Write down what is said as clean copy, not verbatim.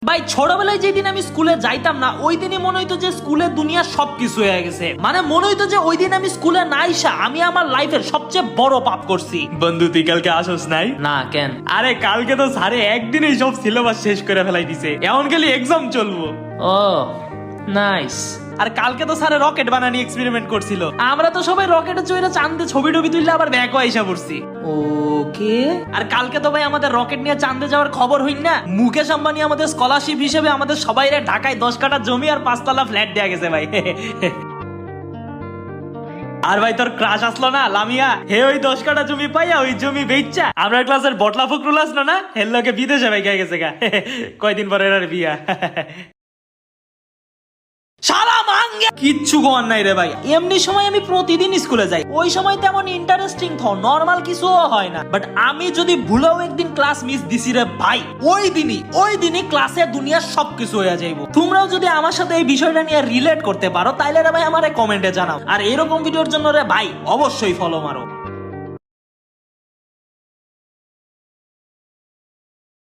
ভাই ছোটবেলায় যেদিন আমি স্কুলে যাইতাম না ওই দিনই মনে হইতো যে স্কুলের দুনিয়া সবকিছু হয়ে গেছে। মানে মনে হইতো যে ওই দিন আমি স্কুলে না আইসা আমি আমার লাইফের সবচেয়ে বড় পাপ করছি। বন্ধু তুই কালকে আসোস নাই? না কেন? আরে কালকে তো স্যারে একদিনেই সব সিলেবাস শেষ করে ফেলাই দিছে, এখন খালি এক্সাম চলবো। ও নাইস। আর কালকে তো স্যারে রকেট বানানি এক্সপেরিমেন্ট করছিল, আমরা তো সবাই রকেটে চড়ে চাঁদে ছবি টবি তুললে আবার ব্যাক আইসা পড়ছি। ওকে। আর কালকে তো ভাই আমাদের রকেট নিয়ে চাঁদে যাওয়ার খবর হইন না, মুকেশ আম্বানি আমাদের স্কলারশিপ হিসেবে আমাদের সবাইরে ঢাকায় 10 কাঠা জমি আর 5 তলা ফ্ল্যাট দেয়া গেছে ভাই। আর ভাই তোর ক্রাশ আসলো না লামিয়া, হে ওই 10 কাঠা জমি পাইয়া ওই জমি বেচা আমরা ক্লাসের বটলা ফকরুল আসলো না, হের লোকে বিদেশে ভাই গেছে গা। কয়দিন পরে এর বিয়া। শালা মাঙ্গে কিচ্ছু গোয়ার নাই রে ভাই। এমনি সময় আমি প্রতিদিন স্কুলে যাই, ওই সময় তেমন ইন্টারেস্টিং নরমাল কিছুও হয় না। বাট আমি যদি ভুলেও একদিন ক্লাস মিস দিছি রে ভাই, ওই দিনই ক্লাসে দুনিয়ার সবকিছু হয়ে যাইবো। তোমরাও যদি আমার সাথে এই বিষয়টা নিয়ে রিলেট করতে পারো তাইলে রে ভাই আমারে কমেন্টে জানাও। আর এরকম ভিডিওর জন্য রে ভাই অবশ্যই ফলো মারো।